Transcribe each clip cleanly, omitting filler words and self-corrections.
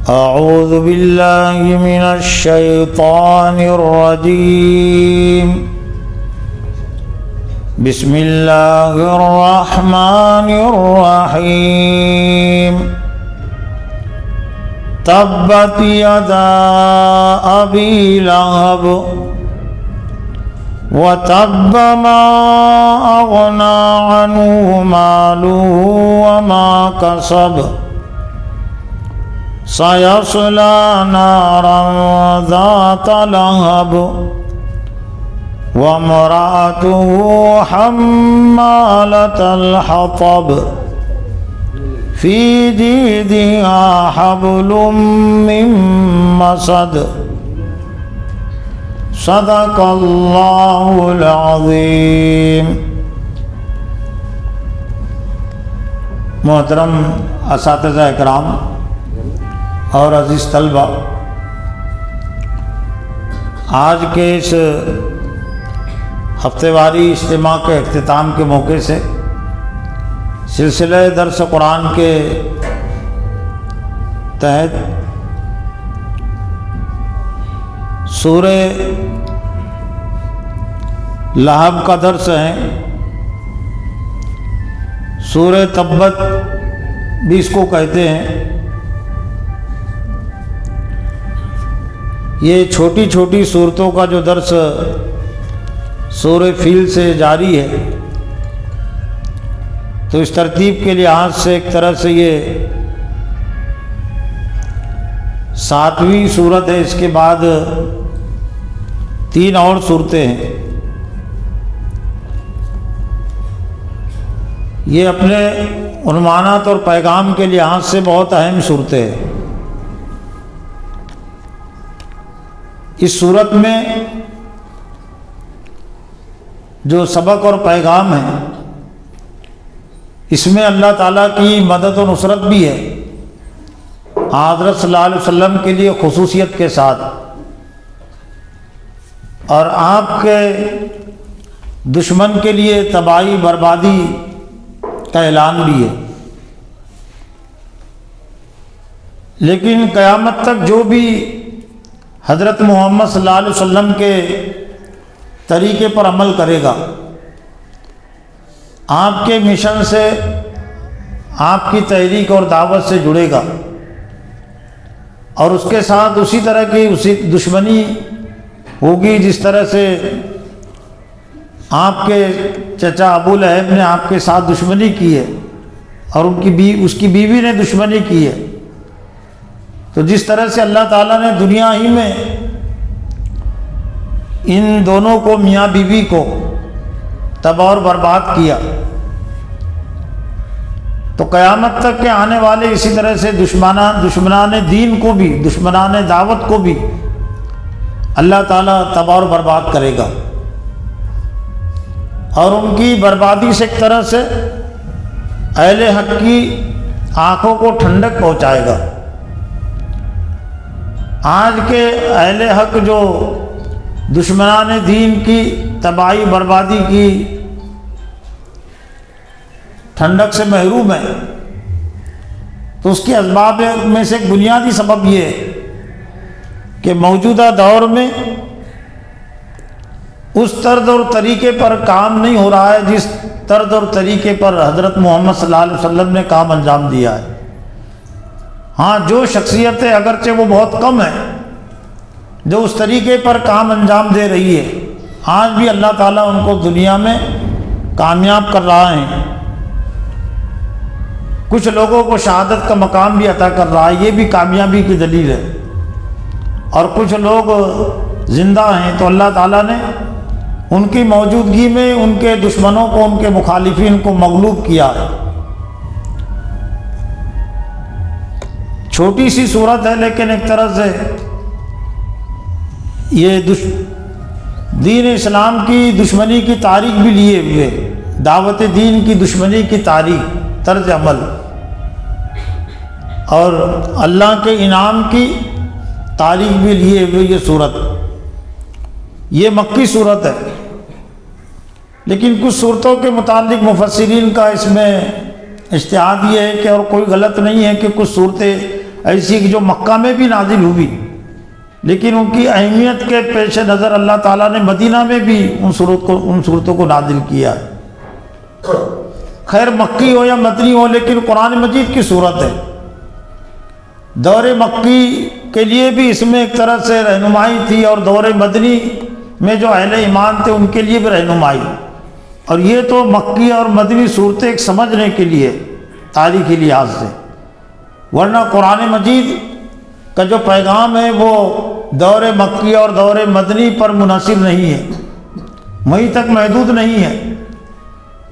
أعوذ بالله من الشيطان الرجيم. بسم الله الرحمن الرحيم. تبت يدا أبي لهب وتب ما أغنى عنه ماله وما كسب سيصلى نارا ذات لهب وامرأته حمالة الحطب في جيدها حبل من مسد. صدق اللہ العظیم. محترم اساتذہ اکرام اور عزیز طلبہ، آج کے اس ہفتے واری اجتماع کے اختتام کے موقع سے سلسلہ درس قرآن کے تحت سورہ لہب کا درس ہے. سورہ تبت بھی اس کو کہتے ہیں. یہ چھوٹی چھوٹی صورتوں کا جو درس سورہ فیل سے جاری ہے، تو اس ترتیب کے لحاظ سے ایک طرح سے یہ 7ویں صورت ہے. اس کے بعد 3 اور صورتیں ہیں. یہ اپنے عنوانات اور پیغام کے لحاظ سے بہت اہم صورتیں ہیں. اس صورت میں جو سبق اور پیغام ہے، اس میں اللہ تعالیٰ کی مدد و نصرت بھی ہے، حضرت صلی اللہ علیہ وسلم کے لیے خصوصیت کے ساتھ، اور آپ کے دشمن کے لیے تباہی بربادی کا اعلان بھی ہے. لیکن قیامت تک جو بھی حضرت محمد صلی اللہ علیہ وسلم کے طریقے پر عمل کرے گا، آپ کے مشن سے، آپ کی تحریک اور دعوت سے جڑے گا، اور اس کے ساتھ اسی طرح کی دشمنی ہوگی جس طرح سے آپ کے چچا ابو لہب نے آپ کے ساتھ دشمنی کی ہے، اور اس کی بیوی نے دشمنی کی ہے. تو جس طرح سے اللہ تعالیٰ نے دنیا ہی میں ان دونوں کو، میاں بیوی کو تباہ اور برباد کیا، تو قیامت تک کے آنے والے اسی طرح سے دشمنان دین کو بھی، دشمنان دعوت کو بھی اللہ تعالیٰ تباہ اور برباد کرے گا، اور ان کی بربادی سے ایک طرح سے اہل حق کی آنکھوں کو ٹھنڈک پہنچائے گا. آج کے اہل حق جو دشمنان دین کی تباہی بربادی کی ٹھنڈک سے محروم ہے، تو اس کے اسباب میں سے ایک بنیادی سبب یہ ہے کہ موجودہ دور میں اس طرز اور طریقے پر کام نہیں ہو رہا ہے جس طرز اور طریقے پر حضرت محمد صلی اللہ علیہ وسلم نے کام انجام دیا ہے. ہاں، جو شخصیتیں اگرچہ وہ بہت کم ہیں جو اس طریقے پر کام انجام دے رہی ہے، آج بھی اللہ تعالیٰ ان کو دنیا میں کامیاب کر رہا ہے. کچھ لوگوں کو شہادت کا مقام بھی عطا کر رہا ہے، یہ بھی کامیابی کی دلیل ہے. اور کچھ لوگ زندہ ہیں تو اللہ تعالیٰ نے ان کی موجودگی میں ان کے دشمنوں کو، ان کے مخالفین کو مغلوب کیا ہے. چھوٹی سی صورت ہے، لیکن ایک طرح سے یہ دین اسلام کی دشمنی کی تاریخ بھی لیے ہوئے، دعوت دین کی دشمنی کی تاریخ، طرز عمل، اور اللہ کے انعام کی تاریخ بھی لیے ہوئے یہ صورت. یہ مکی صورت ہے، لیکن کچھ صورتوں کے متعلق مفسرین کا اس میں اجتہاد یہ ہے کہ اور کوئی غلط نہیں ہے کہ کچھ صورتیں ایسی کہ جو مکہ میں بھی نازل ہوئی، لیکن ان کی اہمیت کے پیش نظر اللہ تعالیٰ نے مدینہ میں بھی ان صورتوں کو نازل کیا ہے۔ خیر مکی ہو یا مدنی ہو، لیکن قرآن مجید کی صورت ہے۔ دور مکی کے لیے بھی اس میں ایک طرح سے رہنمائی تھی، اور دور مدنی میں جو اہل ایمان تھے ان کے لیے بھی رہنمائی، اور یہ تو مکی اور مدنی صورتیں ایک سمجھنے کے لیے تاریخی لحاظ سے، ورنہ قرآن مجید کا جو پیغام ہے وہ دور مکی اور دور مدنی پر منحصر نہیں ہے، وہیں تک محدود نہیں ہے،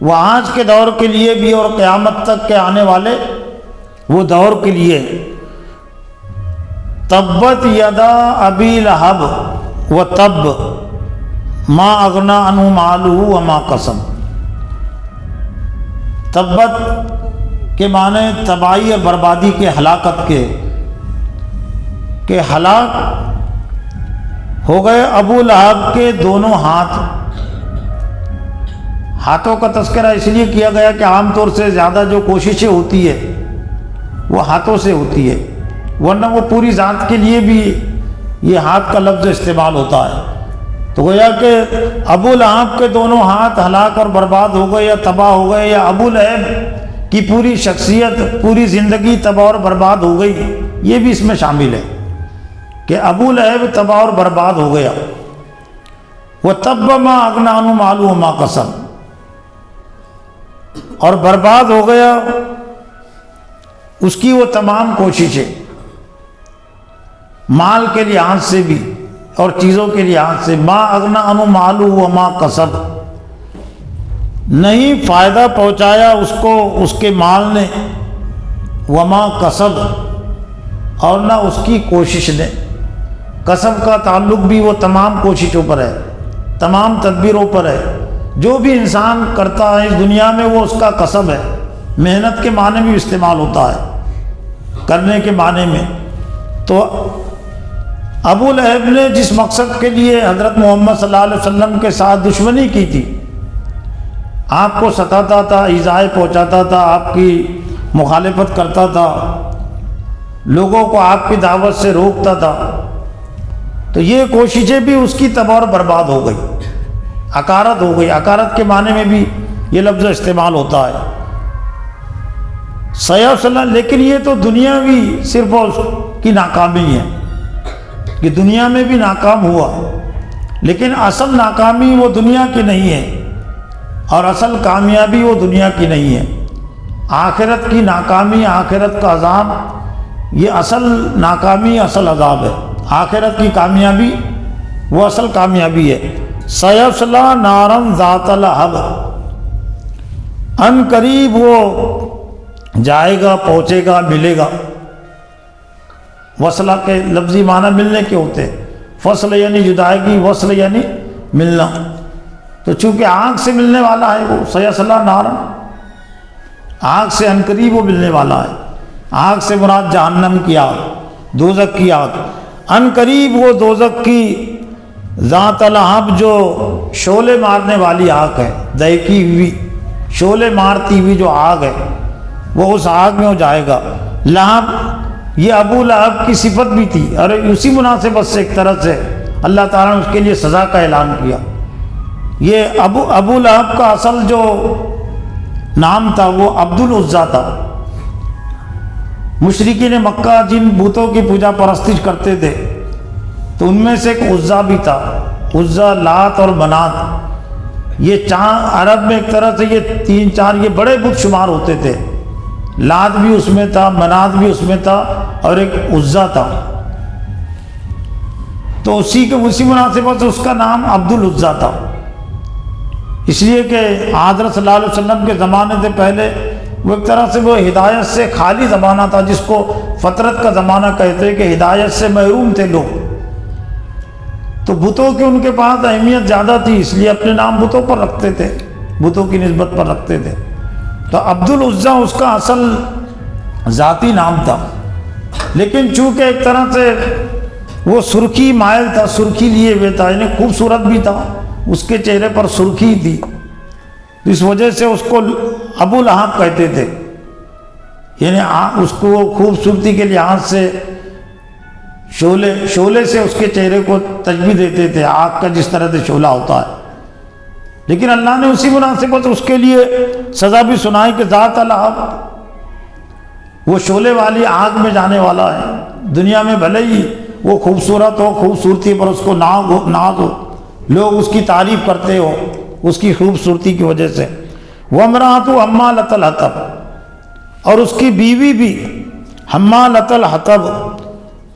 وہ آج کے دور کے لیے بھی اور قیامت تک کے آنے والے وہ دور کے لیے۔ تبت یدا ابی لہب و تب ما اغنا عنہ مالہ وما کسب۔ تبت کے معنی تباہی اور بربادی کے، ہلاکت کے، کہ ہلاک ہو گئے ابو لہب کے دونوں ہاتھ۔ ہاتھوں کا تذکرہ اس لیے کیا گیا کہ عام طور سے زیادہ جو کوششیں ہوتی ہے وہ ہاتھوں سے ہوتی ہے، ورنہ وہ پوری ذات کے لیے بھی یہ ہاتھ کا لفظ استعمال ہوتا ہے۔ تو گویا کہ ابو لہب کے دونوں ہاتھ ہلاک اور برباد ہو گئے یا تباہ ہو گئے، یا ابو لہب کی پوری شخصیت، پوری زندگی تباہ اور برباد ہو گئی، یہ بھی اس میں شامل ہے کہ ابو لہب تباہ اور برباد ہو گیا۔ وہ تب ما اغنا عنہ مالہ وما کسب، اور برباد ہو گیا اس کی وہ تمام کوششیں، مال کے لحاظ سے بھی اور چیزوں کے لحاظ سے۔ ما اغنا عنہ مالہ وما کسب، نہیں فائدہ پہنچایا اس کو اس کے مال نے، وما کسب، اور نہ اس کی کوشش نے۔ کسب کا تعلق بھی وہ تمام کوششوں پر ہے، تمام تدبیروں پر ہے، جو بھی انسان کرتا ہے اس دنیا میں وہ اس کا کسب ہے۔ محنت کے معنی بھی استعمال ہوتا ہے، کرنے کے معنی میں۔ تو ابو لہب نے جس مقصد کے لیے حضرت محمد صلی اللہ علیہ وسلم کے ساتھ دشمنی کی تھی، آپ کو ستاتا تھا، ایذائے پہنچاتا تھا، آپ کی مخالفت کرتا تھا، لوگوں کو آپ کی دعوت سے روکتا تھا، تو یہ کوششیں بھی اس کی تباہ اور برباد ہو گئی، عقارت ہو گئی۔ عقارت کے معنی میں بھی یہ لفظ استعمال ہوتا ہے۔ سیصلیٰ، لیکن یہ تو دنیاوی صرف اس کی ناکامی ہے کہ دنیا میں بھی ناکام ہوا، لیکن اصل ناکامی وہ دنیا کی نہیں ہے، اور اصل کامیابی وہ دنیا کی نہیں ہے۔ آخرت کی ناکامی، آخرت کا عذاب، یہ اصل ناکامی، اصل عذاب ہے۔ آخرت کی کامیابی وہ اصل کامیابی ہے۔ سیصلیٰ نارا ذات لہب، ان قریب وہ جائے گا، پہنچے گا، ملے گا۔ وصلہ کے لفظی معنی ملنے کے ہوتے ہیں، فصل یعنی جدائیگی، وصل یعنی ملنا۔ تو چونکہ آگ سے ملنے والا ہے وہ، سیصلیٰ نارا، آگ سے ان قریب وہ ملنے والا ہے۔ آگ سے مراد جہنم کی آگ، دوزخ کی آگ۔ ان قریب وہ دوزخ کی ذات لہب، جو شعلے مارنے والی آگ ہے، دہکی ہوئی، شعلے مارتی ہوئی جو آگ ہے، وہ اس آگ میں ہو جائے گا۔ لہب، یہ ابو لہب کی صفت بھی تھی، اور اسی مناسبت سے ایک طرح سے اللہ تعالیٰ نے اس کے لیے سزا کا اعلان کیا۔ یہ ابو لہب کا اصل جو نام تھا وہ عبد العزیٰ تھا۔ مشرکین مکہ جن بتوں کی پوجا پرستش کرتے تھے، تو ان میں سے ایک عزیٰ بھی تھا، عزیٰ، لات اور منات۔ یہ عرب میں ایک طرح سے یہ تین چار یہ بڑے بت شمار ہوتے تھے، لات بھی اس میں تھا، منات بھی اس میں تھا، اور ایک عزیٰ تھا۔ تو اسی مناسبت سے اس کا نام عبد العزیٰ تھا، اس لیے کہ حضرت صلی اللہ علیہ وسلم کے زمانے سے پہلے وہ ایک طرح سے وہ ہدایت سے خالی زمانہ تھا، جس کو فطرت کا زمانہ کہتے ہیں، کہ ہدایت سے محروم تھے لوگ۔ تو بتوں کی ان کے پاس اہمیت زیادہ تھی، اس لیے اپنے نام بتوں پر رکھتے تھے، بتوں کی نسبت پر رکھتے تھے۔ تو عبد العزیٰ اس کا اصل ذاتی نام تھا، لیکن چونکہ ایک طرح سے وہ سرخی مائل تھا، سرخی لیے ہوئے تھا، یعنی خوبصورت بھی تھا، اس کے چہرے پر سرخی تھی، اس وجہ سے اس کو ابو لہب کہتے تھے۔ یعنی اس کو خوبصورتی کے لحاظ سے شعلے سے اس کے چہرے کو تشبیہ دیتے تھے، آگ کا جس طرح سے شعلہ ہوتا ہے، لیکن اللہ نے اسی مناسبت اس کے لیے سزا بھی سنائی کہ ذات الہب، وہ شعلے والی آگ میں جانے والا ہے۔ دنیا میں بھلے ہی وہ خوبصورت ہو، خوبصورتی پر اس کو ناز ہو، لوگ اس کی تعریف کرتے ہو اس کی خوبصورتی کی وجہ سے۔ وامرأۃ حمالۃ الحطب، اور اس کی بیوی بھی حمالۃ الحطب،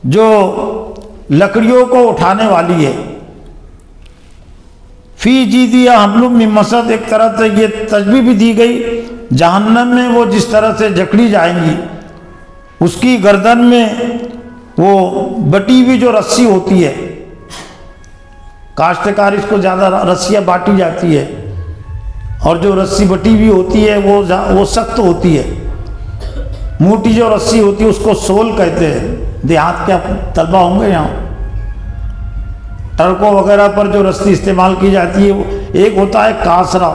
جو لکڑیوں کو اٹھانے والی ہے۔ فی جیدہا حبل من مسد، ایک طرح سے یہ تشبیہ بھی دی گئی جہنم میں وہ جس طرح سے جکڑی جائیں گی، اس کی گردن میں وہ بٹی ہوئی جو رسی ہوتی ہے، کاشتکار اس کو زیادہ رسیاں باٹی جاتی ہے، اور جو رسی بٹی ہوئی ہوتی ہے وہ سخت ہوتی ہے، موٹی جو رسی ہوتی ہے اس کو سول کہتے ہیں۔ دیہات کے طلبہ ہوں گے یہاں، ٹرکوں وغیرہ پر جو رسی استعمال کی جاتی ہے، ایک ہوتا ہے کاسرا،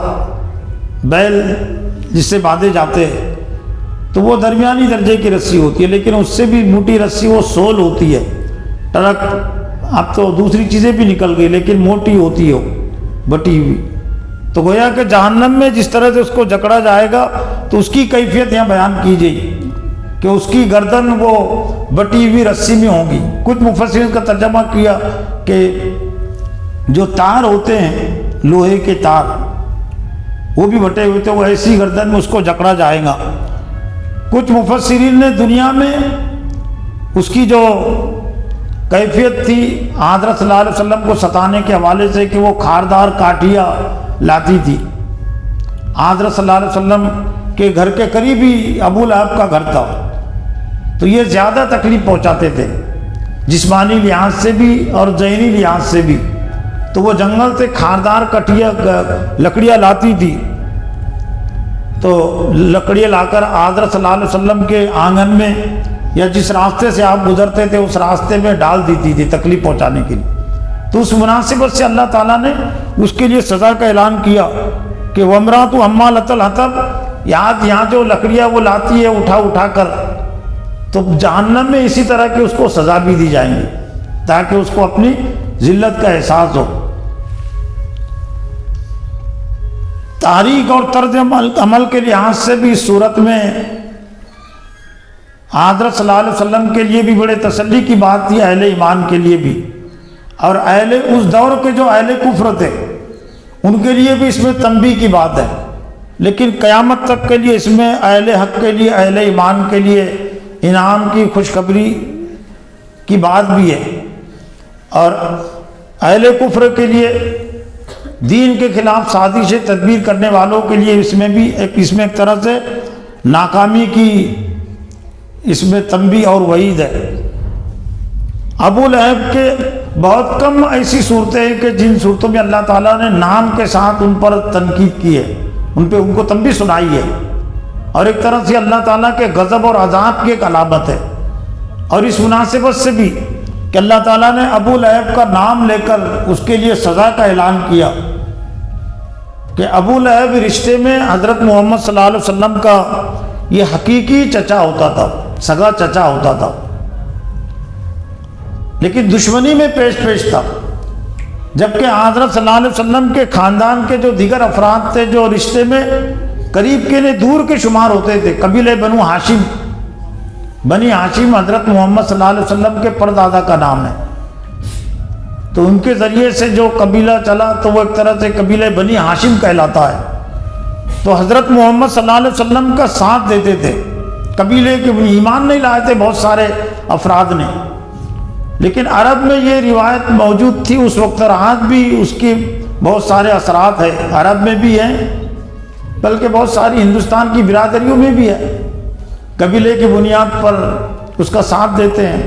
بیل جس سے باندھے جاتے ہیں، تو وہ درمیانی درجے کی رسی ہوتی ہے، لیکن اس سے بھی موٹی رسی وہ سول ہوتی ہے۔ ٹرک اب تو دوسری چیزیں بھی نکل گئی، لیکن موٹی ہوتی ہے بٹی ہوئی۔ تو گویا کہ جہنم میں جس طرح سے اس کو جکڑا جائے گا تو اس کی کیفیت یہاں بیان کی جائے کہ اس کی گردن وہ بٹی ہوئی رسی میں ہوگی۔ کچھ مفسرین کا ترجمہ کیا کہ جو تار ہوتے ہیں لوہے کے تار وہ بھی بٹے ہوئے تھے، وہ ایسی گردن میں اس کو جکڑا جائے گا۔ کچھ مفسرین نے دنیا میں اس کی جو کیفیت تھی حضرت صلی اللہ علیہ وسلم کو ستانے کے حوالے سے کہ وہ کھاردار کاٹیا لاتی تھی۔ حضرت صلی اللہ علیہ وسلم کے گھر کے قریب ہی ابو لہب کا گھر تھا، تو یہ زیادہ تکلیف پہنچاتے تھے جسمانی لحاظ سے بھی اور ذہنی لحاظ سے بھی۔ تو وہ جنگل سے کھاردار لکڑیاں لاتی تھی، تو لکڑیاں لا کر حضرت صلی اللہ علیہ وسلم کے آنگن میں یا جس راستے سے آپ گزرتے تھے اس راستے میں ڈال دیتی تھی تکلیف پہنچانے کے لیے۔ تو اس مناسبت سے اللہ تعالیٰ نے اس کے لیے سزا کا اعلان کیا کہ وامرأۃ حمالۃ الحطب، یہاں جو لکڑیاں وہ لاتی ہے اٹھا کر، تو جہنم میں اسی طرح کی اس کو سزا بھی دی جائیں گی تاکہ اس کو اپنی ذلت کا احساس ہو۔ تاریخ اور طرز عمل کے لحاظ سے بھی اس صورت میں حضرت صلی اللہ علیہ وسلم کے لیے بھی بڑے تسلی کی بات تھی، اہل ایمان کے لیے بھی، اور اس دور کے جو اہل کفر تھے ان کے لیے بھی اس میں تنبیہ کی بات ہے، لیکن قیامت تک کے لیے اس میں اہل حق کے لیے، اہل ایمان کے لیے انعام کی خوشخبری کی بات بھی ہے، اور اہل کفر کے لیے، دین کے خلاف سازش تدبیر کرنے والوں کے لیے اس میں ایک طرح سے ناکامی کی اس میں تنبیہ اور وعید ہے۔ ابو لہب کے بہت کم ایسی صورتیں ہیں کہ جن صورتوں میں اللہ تعالیٰ نے نام کے ساتھ ان پر تنقید کی ہے، ان کو تنبیہ سنائی ہے، اور ایک طرح سے اللہ تعالیٰ کے غضب اور عذاب کی ایک علامت ہے۔ اور اس مناسبت سے بھی کہ اللہ تعالیٰ نے ابو لہب کا نام لے کر اس کے لیے سزا کا اعلان کیا کہ ابو لہب رشتے میں حضرت محمد صلی اللہ علیہ وسلم کا یہ حقیقی چچا ہوتا تھا، سگا چچا ہوتا تھا، لیکن دشمنی میں پیش تھا، جبکہ حضرت صلی اللہ علیہ وسلم کے خاندان کے جو دیگر افراد تھے جو رشتے میں قریب کے لیے دور کے شمار ہوتے تھے، قبیلہ بنی ہاشم حضرت محمد صلی اللہ علیہ وسلم کے پردادا کا نام ہے، تو ان کے ذریعے سے جو قبیلہ چلا تو وہ ایک طرح سے قبیلہ بنی ہاشم کہلاتا ہے، تو حضرت محمد صلی اللہ علیہ وسلم کا ساتھ دیتے تھے۔ قبیلے کے ایمان نہیں لائے تھے بہت سارے افراد نے، لیکن عرب میں یہ روایت موجود تھی اس وقت، اور آج بھی اس کے بہت سارے اثرات ہیں، عرب میں بھی ہیں، بلکہ بہت ساری ہندوستان کی برادریوں میں بھی ہے، قبیلے کی بنیاد پر اس کا ساتھ دیتے ہیں،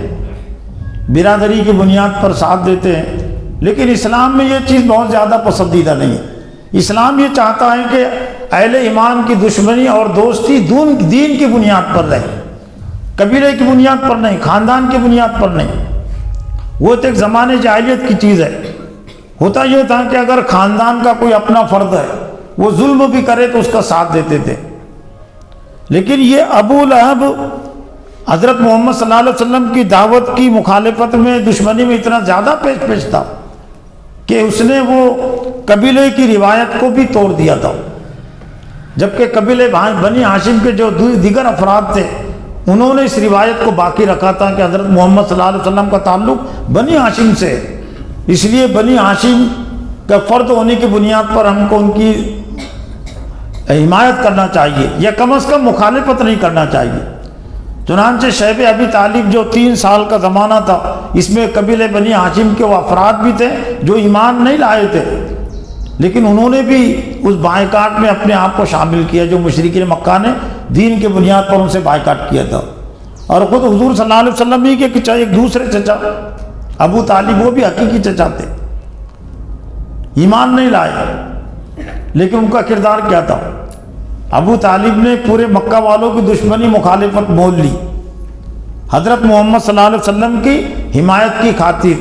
برادری کی بنیاد پر ساتھ دیتے ہیں، لیکن اسلام میں یہ چیز بہت زیادہ پسندیدہ نہیں ہے۔ اسلام یہ چاہتا ہے کہ اہل ایمان کی دشمنی اور دوستی دین کی بنیاد پر رہے، قبیلے کی بنیاد پر نہیں، خاندان کی بنیاد پر نہیں۔ وہ تو ایک زمانے جاہلیت کی چیز ہے، ہوتا یہ تھا کہ اگر خاندان کا کوئی اپنا فرد ہے وہ ظلم بھی کرے تو اس کا ساتھ دیتے تھے، لیکن یہ ابو لہب حضرت محمد صلی اللہ علیہ وسلم کی دعوت کی مخالفت میں، دشمنی میں اتنا زیادہ پیش تھا کہ اس نے وہ قبیلے کی روایت کو بھی توڑ دیا تھا، جبکہ قبیلے بنی ہاشم کے جو دیگر افراد تھے انہوں نے اس روایت کو باقی رکھا تھا کہ حضرت محمد صلی اللہ علیہ وسلم کا تعلق بنی ہاشم سے، اس لیے بنی ہاشم کا فرد ہونے کی بنیاد پر ہم کو ان کی حمایت کرنا چاہیے یا کم از کم مخالفت نہیں کرنا چاہیے۔ چنانچہ شیب ابی طالب جو 3 سال کا زمانہ تھا، اس میں قبیلے بنی ہاشم کے وہ افراد بھی تھے جو ایمان نہیں لائے تھے، لیکن انہوں نے بھی اس بائیکاٹ میں اپنے آپ کو شامل کیا جو مشرکین مکہ نے دین کے بنیاد پر ان سے بائیکاٹ کیا تھا۔ اور خود حضور صلی اللہ علیہ وسلم ہی کے ایک دوسرے چچا ابو طالب، وہ بھی حقیقی چچا تھے، ایمان نہیں لائے، لیکن ان کا کردار کیا تھا؟ ابو طالب نے پورے مکہ والوں کی دشمنی مخالفت مول لی حضرت محمد صلی اللہ علیہ وسلم کی حمایت کی خاطر،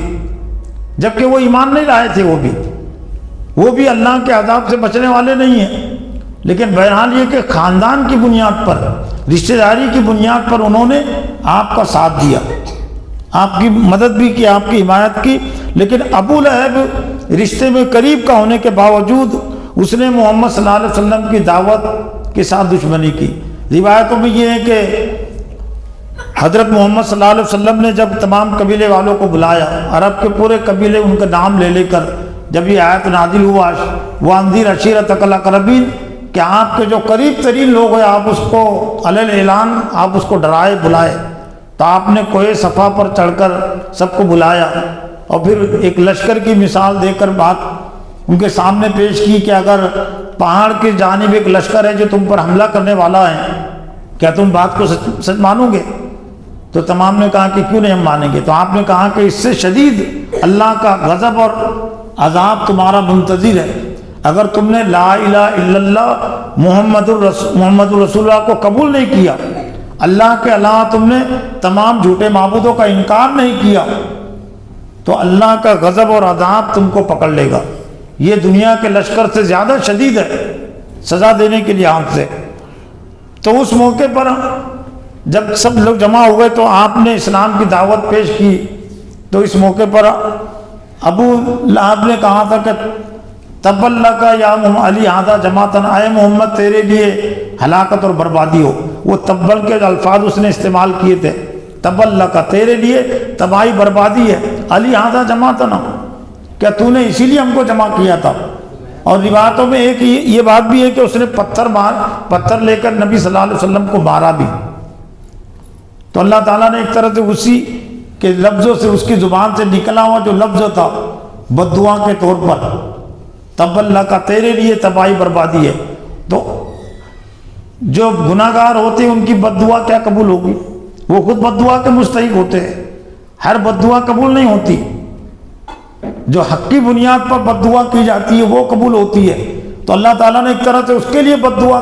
جبکہ وہ ایمان نہیں لائے تھے، وہ بھی اللہ کے عذاب سے بچنے والے نہیں ہیں، لیکن بہرحال یہ کہ خاندان کی بنیاد پر، رشتہ داری کی بنیاد پر انہوں نے آپ کا ساتھ دیا، آپ کی مدد بھی کی، آپ کی حمایت کی۔ لیکن ابو لہب رشتے میں قریب کا ہونے کے باوجود اس نے محمد صلی اللہ علیہ وسلم کی دعوت کے ساتھ دشمنی کی۔ روایتوں میں یہ ہے کہ حضرت محمد صلی اللہ علیہ وسلم نے جب تمام قبیلے والوں کو بلایا، عرب کے پورے قبیلے ان کا نام لے کر جب یہ آیت نازل ہوا وَأَنذِرْ عَشِيرَتَكَ الْأَقْرَبِينَ کہ آپ کے جو قریب ترین لوگ ہیں آپ اس کو علیہ اعلان، آپ اس کو ڈرائے بلائے، تو آپ نے کوہ صفا پر چڑھ کر سب کو بلایا اور پھر ایک لشکر کی مثال دے کر بات ان کے سامنے پیش کی کہ اگر پہاڑ کی جانب ایک لشکر ہے جو تم پر حملہ کرنے والا ہے، کیا تم بات کو سچ مانو گے؟ تو تمام نے کہا کہ کیوں نہیں ہم مانیں گے؟ تو آپ نے کہا کہ اس سے شدید اللہ کا غضب اور عذاب تمہارا منتظر ہے اگر تم نے لا الہ الا اللہ محمد رسول اللہ کو قبول نہیں کیا، اللہ کے علاوہ تم نے تمام جھوٹے معبودوں کا انکار نہیں کیا، تو اللہ کا غضب اور عذاب تم کو پکڑ لے گا، یہ دنیا کے لشکر سے زیادہ شدید ہے سزا دینے کے لحاظ سے۔ تو اس موقع پر جب سب لوگ جمع ہوئے تو آپ نے اسلام کی دعوت پیش کی، تو اس موقع پر ابو لہب نے کہا تھا کہ تب اللہ کا یا علی ہذا جماعتن، اے محمد تیرے لیے ہلاکت اور بربادی ہو۔ وہ تبل کے الفاظ اس نے استعمال کیے تھے، تب اللہ کا تیرے لیے تباہی بربادی ہے، علی ہذا جماعتن، کیا تو نے اسی لیے ہم کو جمع کیا تھا؟ اور روایتوں میں ایک یہ بات بھی ہے کہ اس نے پتھر لے کر نبی صلی اللہ علیہ وسلم کو مارا بھی، تو اللہ تعالیٰ نے ایک طرح سے اسی کے لفظوں سے، اس کی زبان سے نکلا ہوا جو لفظ تھا بد دعا کے طور پر، تب اللہ کا تیرے لیے تباہی بربادی ہے۔ تو جو گناہ گار ہوتے ہیں ان کی بد دعا کیا قبول ہوگی؟ وہ خود بد دعا کے مستحق ہوتے ہیں، ہر بد دعا قبول نہیں ہوتی، جو حق کی بنیاد پر بد دعا کی جاتی ہے وہ قبول ہوتی ہے۔ تو اللہ تعالیٰ نے ایک طرح سے اس کے لیے بد دعا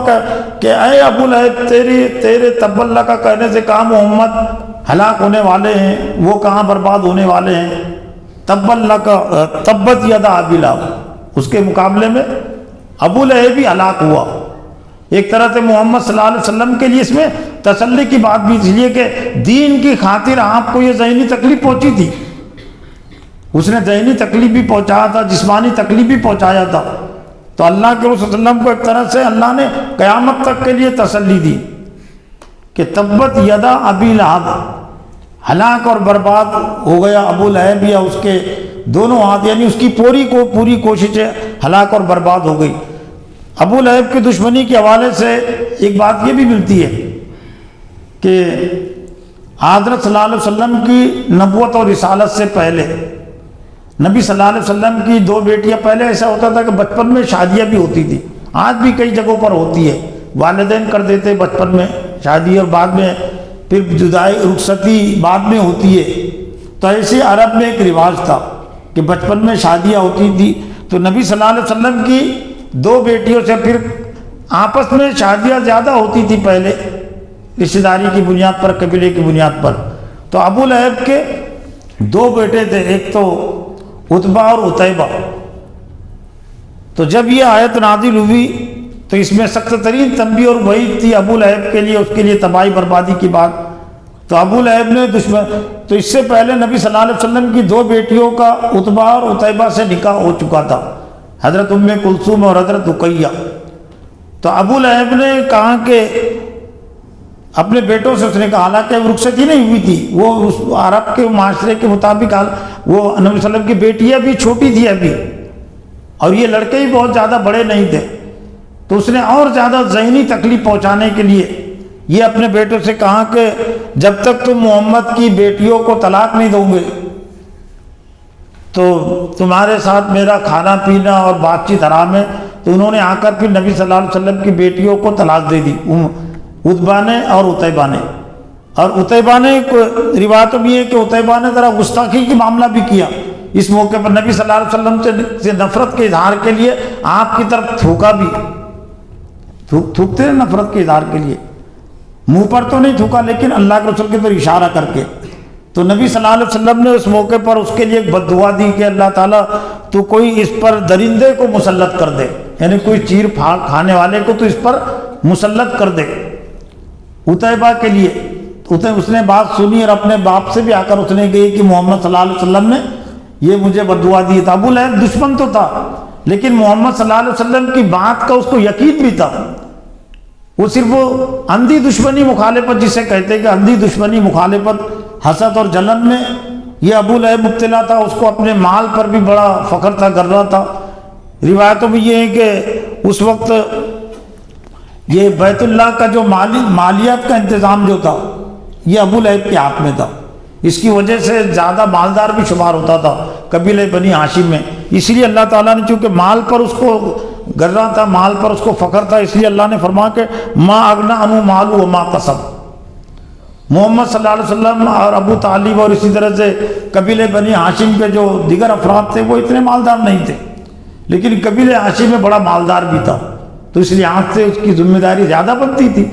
کہ اے ابو لہب تیرے تب اللہ کا کہنے سے کہا محمد ہلاک ہونے والے ہیں، وہ کہاں برباد ہونے والے ہیں، تب اللہ کا تبت یدا ابی لہب، اس کے مقابلے میں ابو لہب بھی ہلاک ہوا۔ ایک طرح سے محمد صلی اللہ علیہ وسلم کے لیے اس میں تسلی کی بات بھی، اس لیے کہ دین کی خاطر آپ کو یہ ذہنی تکلیف پہنچی تھی، اس نے ذہنی تکلیف بھی پہنچایا تھا، جسمانی تکلیف بھی پہنچایا تھا، تو اللہ کے رسول صلی اللہ علیہ وسلم کو ایک طرح سے اللہ نے قیامت تک کے لیے تسلی دی کہ تبت یدا ابی لہب، ہلاک اور برباد ہو گیا ابو لہب یا اس کے دونوں ہاتھ، یعنی اس کی پوری کوششیں ہلاک اور برباد ہو گئی۔ ابو لہب کی دشمنی کے حوالے سے ایک بات یہ بھی ملتی ہے کہ حضرت صلی اللہ علیہ وسلم کی نبوت اور رسالت سے پہلے نبی صلی اللہ علیہ وسلم کی 2 بیٹیاں، پہلے ایسا ہوتا تھا کہ بچپن میں شادیاں بھی ہوتی تھی، آج بھی کئی جگہوں پر ہوتی ہے، والدین کر دیتے بچپن میں شادی اور بعد میں پھر جدائی رخصتی بعد میں ہوتی ہے۔ تو ایسے عرب میں ایک رواج تھا کہ بچپن میں شادیاں ہوتی تھی، تو نبی صلی اللہ علیہ وسلم کی 2 بیٹیوں سے پھر آپس میں شادیاں زیادہ ہوتی تھی پہلے، رشتہ داری کی بنیاد پر، قبیلے کی بنیاد پر۔ تو ابو لہب کے 2 بیٹے تھے، ایک تو عتبہ اور عتیبہ۔ تو جب یہ آیت نازل ہوئی تو اس میں سخت ترین تنبیہ اور وعید تھی ابو لہب کے لیے، اس کے لیے تباہی بربادی کی بات۔ تو ابو لہب نے تو اس سے پہلے نبی صلی اللہ علیہ وسلم کی 2 بیٹیوں کا عتبہ اور عتیبہ سے نکاح ہو چکا تھا، حضرت ام کلثوم اور حضرت رقیہ۔ تو ابو لہب نے کہا کہ اپنے بیٹوں سے اس نے کہا، حالانکہ رخصت ہی نہیں ہوئی تھی، وہ اس عرب کے معاشرے کے مطابق وہ نبی صلی اللہ علیہ وسلم کی بیٹیاں بھی چھوٹی تھی ابھی، اور یہ لڑکے ہی بہت زیادہ بڑے نہیں تھے، تو اس نے اور زیادہ ذہنی تکلیف پہنچانے کے لیے یہ اپنے بیٹوں سے کہا کہ جب تک تم محمد کی بیٹیوں کو طلاق نہیں دو گے تو تمہارے ساتھ میرا کھانا پینا اور بات چیت حرام ہے۔ تو انہوں نے آ کر پھر نبی صلی اللہ علیہ وسلم کی بیٹیوں کو طلاق دے دی، عتبہ نے اور عتیبہ نے۔ اور عتیبہ نے روایت میں ہے کہ عتیبہ نے ذرا گستاخی کی معاملہ بھی کیا، اس موقع پر نبی صلی اللہ علیہ وسلم سے نفرت کے اظہار کے لیے آپ کی طرف تھوکا بھی، تھوکتے ہیں نفرت کے اظہار کے لیے، منہ پر تو نہیں تھوکا لیکن اللہ کے رسول کے پر اشارہ کر کے۔ تو نبی صلی اللہ علیہ وسلم نے اس موقع پر اس کے لیے ایک بد دعا دی کہ اللہ تعالیٰ تو کوئی اس پر درندے کو مسلط کر دے، یعنی کوئی چیر پھاڑ کھانے والے کو تو اس پر مسلط کر دے عتیبہ کے لیے۔ اس نے بات سنی اور اپنے باپ سے بھی آ کر اس نے کہی کہ محمد صلی اللہ علیہ وسلم نے یہ مجھے بد دعا دی تھا۔ ابو لہب دشمن تو تھا لیکن محمد صلی اللہ علیہ وسلم کی بات کا اس کو یقین بھی تھا، وہ صرف وہ اندھی دشمنی مخالفت جسے کہتے کہ اندھی دشمنی مخالفت حسد اور جلن میں یہ ابو لہب مبتلا تھا، اس کو اپنے مال پر بھی بڑا فخر تھا، کر رہا تھا۔ روایتوں میں یہ ہے کہ اس وقت یہ بیت اللہ کا جو مالیات کا انتظام جو تھا یہ ابو لہب کے ہاتھ میں تھا، اس کی وجہ سے زیادہ مالدار بھی شمار ہوتا تھا قبیلہ بنی ہاشم میں، اس لیے اللہ تعالیٰ نے چونکہ مال پر اس کو گرا تھا، مال پر اس کو فخر تھا، اس لیے اللہ نے فرمایا کہ ما اغنی عنہ مالہ وما کسب۔ محمد صلی اللہ علیہ وسلم اور ابو طالب اور اسی طرح سے قبیلہ بنی ہاشم کے جو دیگر افراد تھے وہ اتنے مالدار نہیں تھے، لیکن قبیلہ ہاشم میں بڑا مالدار بھی تھا، تو اس لیے آنکھ سے اس کی ذمہ داری زیادہ بنتی تھی،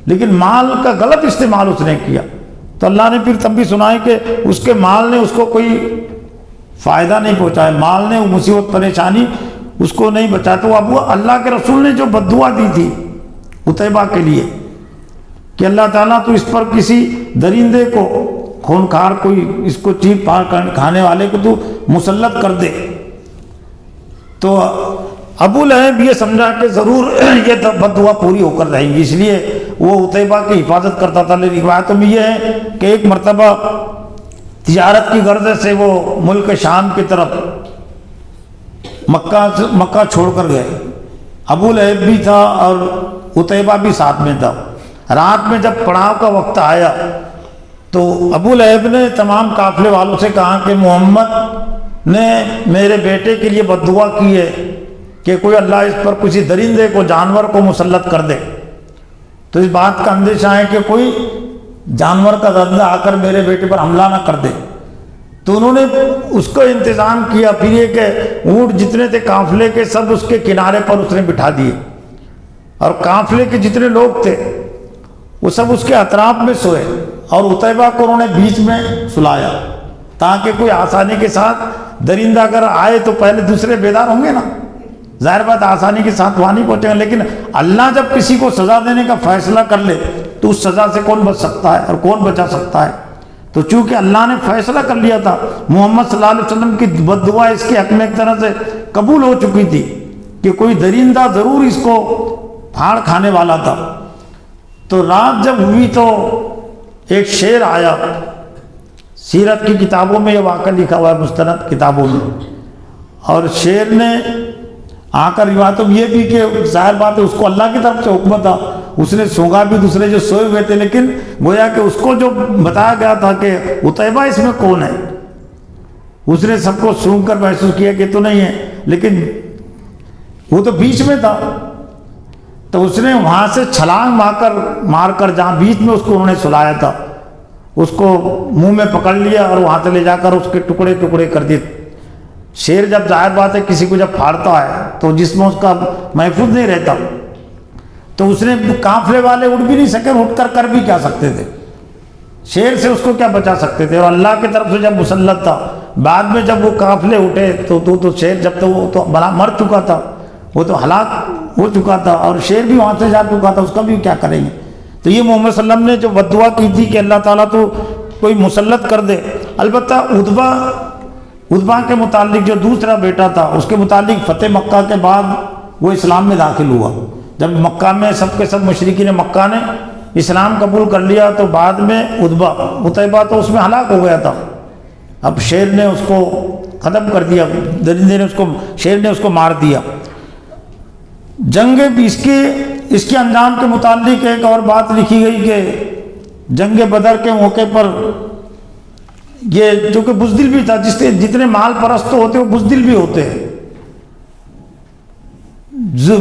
لیکن مال کا غلط استعمال اس نے کیا۔ تو اللہ نے پھر تب بھی سنائے کہ اس کے مال نے اس کو کوئی فائدہ نہیں پہنچایا، مال نے وہ مصیبت پریشانی اس کو نہیں بچایا۔ تو اب اللہ کے رسول نے جو بد دعا دی تھی عتیبہ کے لیے کہ اللہ تعالیٰ تو اس پر کسی درندے کو خونخوار کوئی اس کو چیر پھاڑ کھانے والے کو تو مسلط کر دے، تو ابو لہب یہ سمجھا کہ ضرور یہ بد دعا پوری ہو کر رہیں گی، اس لیے وہ عتیبہ کی حفاظت کرتا تھا۔ لیکن روایتوں میں یہ ہے کہ ایک مرتبہ تجارت کی غرض سے وہ ملک شام کی طرف مکہ چھوڑ کر گئے، ابو لہب بھی تھا اور عتیبہ بھی ساتھ میں تھا۔ رات میں جب پڑاؤ کا وقت آیا تو ابو لہب نے تمام قافلے والوں سے کہا کہ محمد نے میرے بیٹے کے لیے بد دعا کی ہے کہ کوئی اللہ اس پر کسی درندے کو جانور کو مسلط کر دے، تو اس بات کا اندیشہ ہے کہ کوئی جانور کا درندہ آ کر میرے بیٹے پر حملہ نہ کر دے۔ تو انہوں نے اس کو انتظام کیا، پھر یہ کہ اونٹ جتنے تھے قافلے کے سب اس کے کنارے پر اس نے بٹھا دیے، اور قافلے کے جتنے لوگ تھے وہ سب اس کے اطراف میں سوئے، اور عتیبہ کو انہوں نے بیچ میں سلایا تاکہ کوئی آسانی کے ساتھ درندہ اگر آئے تو پہلے دوسرے بیدار ہوں گے نا، ظاہر بات آسانی کے ساتھ وہاں نہیں پہنچے گا، لیکن اللہ جب کسی کو سزا دینے کا فیصلہ کر لے تو اس سزا سے کون بچ سکتا ہے اور کون بچا سکتا ہے؟ تو چونکہ اللہ نے فیصلہ کر لیا تھا، محمد صلی اللہ علیہ وسلم کی بد دعا اس کے حق میں ایک طرح سے قبول ہو چکی تھی کہ کوئی درندہ ضرور اس کو پھاڑ کھانے والا تھا۔ تو رات جب ہوئی تو ایک شیر آیا، سیرت کی کتابوں میں یہ واقعہ لکھا ہوا ہے، مستند کتابوں میں، اور شیر نے آ کر روایتوں میں یہ بھی کہ ظاہر بات ہے اس کو اللہ کی طرف سے حکم تھا، اس نے سونگا بھی، دوسرے جو سوئے ہوئے تھے، لیکن گویا کہ اس کو جو بتایا گیا تھا کہ عتیبہ اس میں کون ہے، اس نے سب کو سونگ کر محسوس کیا کہ تو نہیں ہے، لیکن وہ تو بیچ میں تھا، تو اس نے وہاں سے چھلانگ مار کر جہاں بیچ میں اس کو انہوں نے سلایا تھا اس کو منہ میں پکڑ لیا اور وہاں سے لے جا کر اس کے ٹکڑے ٹکڑے کر دیے۔ شیر جب ظاہر بات ہے کسی کو جب پھاڑتا ہے تو جسم اس کا محفوظ نہیں رہتا، تو اس نے قافلے والے اٹھ بھی نہیں سکے، اٹھ کر بھی کیا سکتے تھے، شیر سے اس کو کیا بچا سکتے تھے، اور اللہ کی طرف سے جب مسلط تھا، بعد میں جب وہ قافلے اٹھے تو شیر جب تو وہ تو مر چکا تھا، وہ تو ہلاک ہو چکا تھا اور شیر بھی وہاں سے جا چکا تھا، اس کا بھی کیا کریں گے؟ تو یہ محمد صلی اللہ علیہ وسلم نے جو بددعا کی تھی کہ اللہ تعالیٰ تو کوئی مسلط کر دے. البتہ اتبا کے متعلق جو دوسرا بیٹا تھا اس کے متعلق فتح مکہ کے بعد وہ اسلام میں داخل ہوا. جب مکہ میں سب کے سب مشرکین مکہ نے اسلام قبول کر لیا تو بعد میں اتبا تو اس میں ہلاک ہو گیا تھا. اب شیر نے اس کو ختم کر دیا، درندے نے شیر نے اس کو مار دیا. جنگ اس کے انجام کے متعلق ایک اور بات لکھی گئی کہ جنگ بدر کے موقع پر یہ جو کہ بزدل بھی تھا، جتنے مال پرست ہوتے وہ بزدل بھی ہوتے ہیں.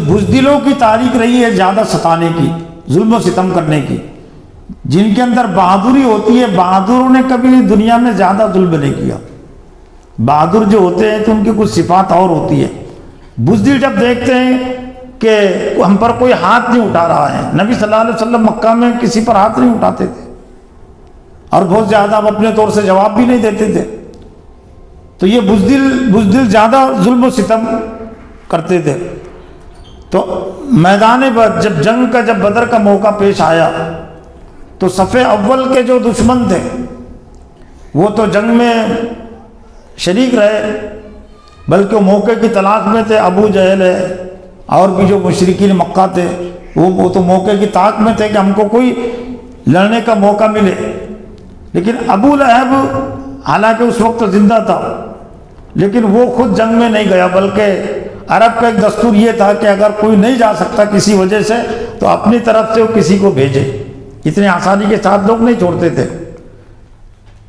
بزدلوں کی تاریخ رہی ہے زیادہ ستانے کی، ظلم و ستم کرنے کی. جن کے اندر بہادری ہوتی ہے، بہادروں نے کبھی دنیا میں زیادہ ظلم نہیں کیا. بہادر جو ہوتے ہیں تو ان کی کچھ صفات اور ہوتی ہے. بزدل جب دیکھتے ہیں کہ ہم پر کوئی ہاتھ نہیں اٹھا رہا ہے، نبی صلی اللہ علیہ وسلم مکہ میں کسی پر ہاتھ نہیں اٹھاتے تھے اور بہت زیادہ اب اپنے طور سے جواب بھی نہیں دیتے تھے، تو یہ بزدل زیادہ ظلم و ستم کرتے تھے. تو میدان جب جنگ کا جب بدر کا موقع پیش آیا تو صف اول کے جو دشمن تھے وہ تو جنگ میں شریک رہے، بلکہ موقع کی تلاش میں تھے. ابو جہل ہے اور بھی جو مشرکین مکہ تھے وہ تو موقع کی طاق میں تھے کہ ہم کو کوئی لڑنے کا موقع ملے. لیکن ابو لہب حالانکہ اس وقت تو زندہ تھا لیکن وہ خود جنگ میں نہیں گیا، بلکہ عرب کا ایک دستور یہ تھا کہ اگر کوئی نہیں جا سکتا کسی وجہ سے تو اپنی طرف سے وہ کسی کو بھیجے. اتنی آسانی کے ساتھ لوگ نہیں چھوڑتے تھے.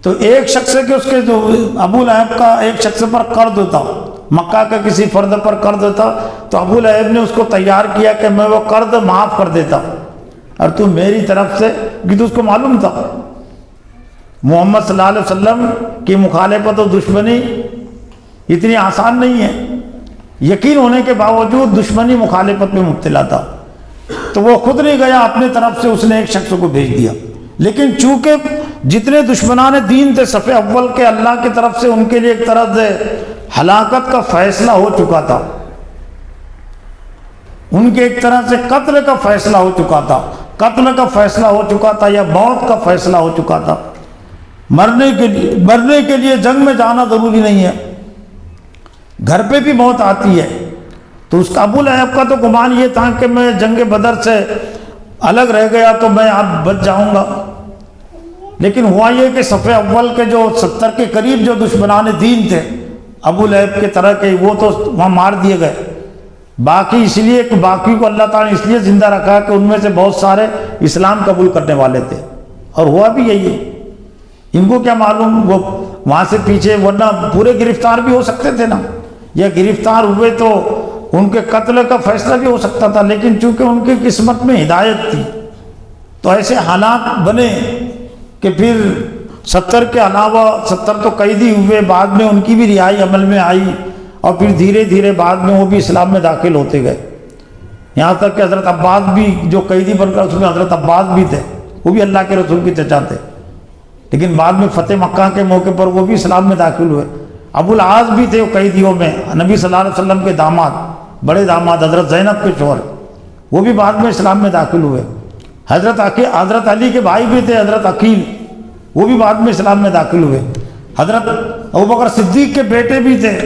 تو ایک شخص کے اس کے جو ابو لہب کا ایک شخص پر قرض تھا، مکہ کا کسی فرد پر قرض تھا، تو ابو لہب نے اس کو تیار کیا کہ میں وہ قرض معاف کر دیتا اور تو میری طرف سے، کیونکہ اس کو معلوم تھا محمد صلی اللہ علیہ وسلم کی مخالفت و دشمنی اتنی آسان نہیں ہے. یقین ہونے کے باوجود دشمنی مخالفت میں مبتلا تھا، تو وہ خود نہیں گیا، اپنے طرف سے اس نے ایک شخص کو بھیج دیا. لیکن چونکہ جتنے دشمنان دین تھے صف اول کے، اللہ کی طرف سے ان کے لیے ایک طرح سے ہلاکت کا فیصلہ ہو چکا تھا، ان کے ایک طرح سے قتل کا فیصلہ ہو چکا تھا، قتل کا فیصلہ ہو چکا تھا یا موت کا فیصلہ ہو چکا تھا. مرنے کے لیے جنگ میں جانا ضروری نہیں ہے، گھر پہ بھی موت آتی ہے. تو اس کا ابو لہب کا تو گمان یہ تھا کہ میں جنگ بدر سے الگ رہ گیا تو میں اب بچ جاؤں گا. لیکن ہوا یہ کہ صف اول کے جو 70 کے قریب جو دشمنان دین تھے ابو لہب کے طرح کے، وہ تو وہاں مار دیے گئے. باقی اس لیے کہ باقی کو اللہ تعالیٰ نے اس لیے زندہ رکھا کہ ان میں سے بہت سارے اسلام قبول کرنے والے تھے، اور ہوا بھی یہی ہے. ان کو کیا معلوم وہ وہاں سے پیچھے، ورنہ پورے گرفتار بھی ہو سکتے تھے نا، یا گرفتار ہوئے تو ان کے قتل کا فیصلہ بھی ہو سکتا تھا. لیکن چونکہ ان کی قسمت میں ہدایت تھی تو ایسے حالات بنے کہ پھر 70 کے علاوہ 70 تو قیدی ہوئے، بعد میں ان کی بھی رہائی عمل میں آئی اور پھر دھیرے دھیرے بعد میں وہ بھی اسلام میں داخل ہوتے گئے. یہاں تک کہ حضرت عباس بھی جو قیدی بن کر، اس میں حضرت عباس بھی تھے، وہ بھی اللہ کے رسول کی چچا تھے، لیکن بعد میں فتح مکہ کے موقع پر وہ بھی اسلام میں داخل ہوئے. ابو العاص بھی تھے وہ قیدیوں میں، نبی صلی اللہ علیہ وسلم کے داماد، بڑے داماد حضرت زینب کے شوہر، وہ بھی بعد میں اسلام میں داخل ہوئے. حضرت علی کے بھائی بھی تھے حضرت عقیل، وہ بھی بعد میں اسلام میں داخل ہوئے. حضرت ابوبکر صدیق کے بیٹے بھی تھے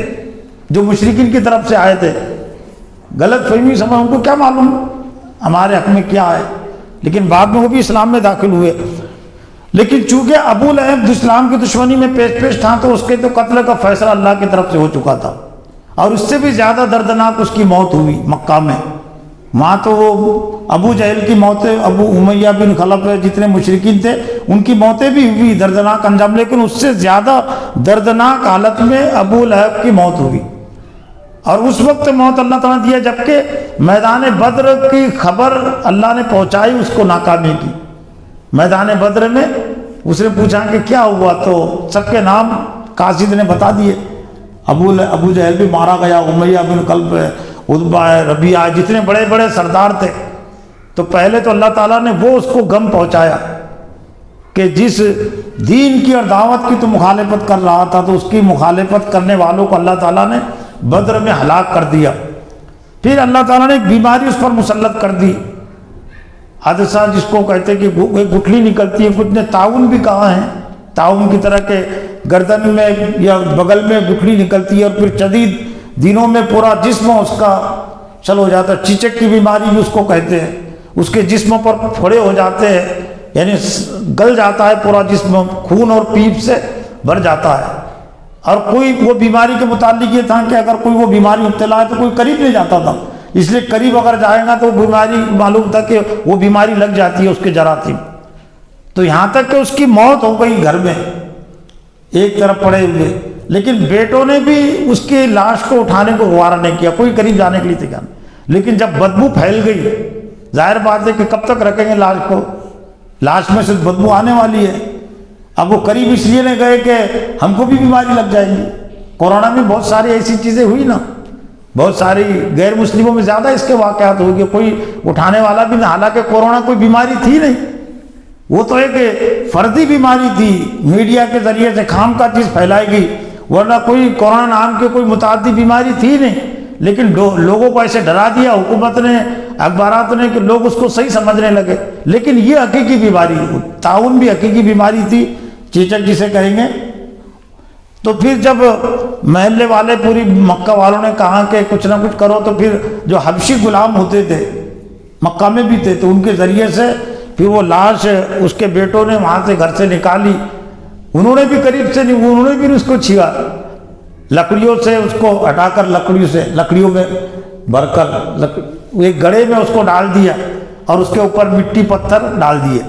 جو مشرکین کی طرف سے آئے تھے. غلط فہمی سمجھ، ان کو کیا معلوم ہمارے حق میں کیا ہے، لیکن بعد میں وہ بھی اسلام میں داخل ہوئے. لیکن چونکہ ابو لہب اسلام کی دشمنی میں پیش تھا تو اس کے تو قتل کا فیصلہ اللہ کی طرف سے ہو چکا تھا، اور اس سے بھی زیادہ دردناک اس کی موت ہوئی مکہ میں. وہاں تو وہ ابو جہل کی موتیں، ابو امیہ بن خلف جتنے مشرکین تھے ان کی موتیں بھی ہوئی، دردناک انجام. لیکن اس سے زیادہ دردناک حالت میں ابو لہب کی موت ہوئی، اور اس وقت موت اللہ تعالیٰ نے دیا جبکہ میدان بدر کی خبر اللہ نے پہنچائی اس کو ناکامی کی. میدان بدر میں اس نے پوچھا کہ کیا ہوا تو سب کے نام قاصد نے بتا دیے. ابو جہل بھی مارا گیا، امیہ بن خلف، عتبہ، ربیعہ، جتنے بڑے بڑے سردار تھے. تو پہلے تو اللہ تعالیٰ نے وہ اس کو غم پہنچایا کہ جس دین کی اور دعوت کی تو مخالفت کر رہا تھا، تو اس کی مخالفت کرنے والوں کو اللہ تعالیٰ نے بدر میں ہلاک کر دیا. پھر اللہ تعالیٰ نے ایک بیماری اس پر مسلط کر دی، حادثہ جس کو کہتے ہیں کہ گٹھلی نکلتی ہے، کچھ نے تعاون بھی کہا ہے، تعاون کی طرح کے گردن میں یا بغل میں گٹھلی نکلتی ہے اور پھر شدید دنوں میں پورا جسم اس کا چل ہو جاتا ہے، چیچک کی بیماری بھی اس کو کہتے ہیں، اس کے جسم پر پھوڑے ہو جاتے ہیں، یعنی گل جاتا ہے پورا جسم، خون اور پیپ سے بھر جاتا ہے۔ اور کوئی وہ بیماری کے متعلق یہ تھا کہ اگر کوئی وہ بیماری مبتلا ہے تو کوئی قریب نہیں جاتا تھا، اس لیے قریب اگر جائے گا تو وہ بیماری معلوم تھا کہ وہ بیماری لگ جاتی ہے اس کے جراثیم، تو یہاں تک کہ اس کی موت ہو گئی گھر میں ایک طرف پڑے ہوئے، لیکن بیٹوں نے بھی اس کی لاش کو اٹھانے کو گوارا نہیں کیا، کوئی قریب جانے کے لیے تیار نہیں۔ لیکن جب بدبو پھیل گئی، ظاہر بات ہے کہ کب تک رکھیں گے لاش کو، لاش میں سے بدبو آنے والی ہے۔ اب وہ قریب اس لیے نہیں گئے کہ ہم کو بھی بیماری لگ جائے گی۔ کورونا میں بہت ساری ایسی چیزیں ہوئی نا، بہت ساری غیر مسلموں میں زیادہ اس کے واقعات ہوئے، کوئی اٹھانے والا بھی نہیں، حالانکہ کورونا کوئی بیماری تھی نہیں، وہ تو ایک فردی بیماری تھی، میڈیا کے ذریعے سے خام کا چیز پھیلائی گئی، ورنہ کوئی کورونا نام کے کوئی متعدی بیماری تھی نہیں، لیکن لوگوں کو ایسے ڈرا دیا حکومت نے، اخبارات نے، کہ لوگ اس کو صحیح سمجھنے لگے۔ لیکن یہ حقیقی بیماری، تعاون بھی حقیقی بیماری تھی، چیچک جسے کہیں گے۔ تو پھر جب محلے والے، پوری مکہ والوں نے کہا کہ کچھ نہ کچھ کرو، تو پھر جو حبشی غلام ہوتے تھے مکہ میں بھی تھے، تو ان کے ذریعے سے پھر وہ لاش اس کے بیٹوں نے وہاں سے گھر سے نکالی، انہوں نے بھی قریب سے نہیں، انہوں نے بھی اس کو چھیا، لکڑیوں سے اس کو ہٹا کر، لکڑیوں میں بھر کر ایک گڑھے میں اس کو ڈال دیا اور اس کے اوپر مٹی پتھر ڈال دیے،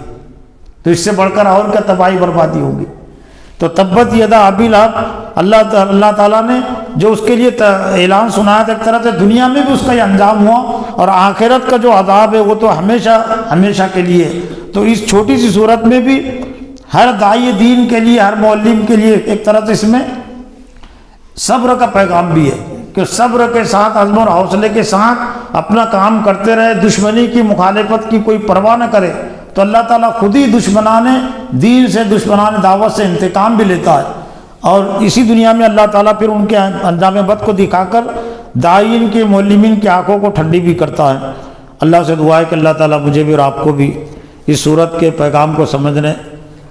تو اس سے بڑھ کر اور کیا تباہی بربادی ہوگی۔ تو تبت یدا ابی لہب، اللہ تعالیٰ نے جو اس کے لیے اعلان سنایا تھا، ایک طرح سے دنیا میں بھی اس کا یہ انجام ہوا، اور آخرت کا جو عذاب ہے وہ تو ہمیشہ ہمیشہ کے لیے۔ تو اس چھوٹی سی صورت میں بھی ہر داعی دین کے لیے، ہر معلم کے لیے ایک طرح سے اس میں صبر کا پیغام بھی ہے، کہ صبر کے ساتھ، عزم اور حوصلے کے ساتھ اپنا کام کرتے رہے، دشمنی کی، مخالفت کی کوئی پرواہ نہ کرے، تو اللہ تعالیٰ خود ہی دشمنان دین سے، دشمنان دعوت سے انتقام بھی لیتا ہے، اور اسی دنیا میں اللہ تعالیٰ پھر ان کے انجام بد کو دکھا کر داعین کے، معلمین کی آنکھوں کو ٹھنڈی بھی کرتا ہے۔ اللہ سے دعا ہے کہ اللہ تعالیٰ مجھے بھی اور آپ کو بھی اس صورت کے پیغام کو سمجھنے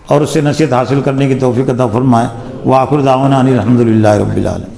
اور اس سے نصیحت حاصل کرنے کی توفیق عطا فرمائے۔ وآخر دعوانا ان الحمد للہ رب العالمین۔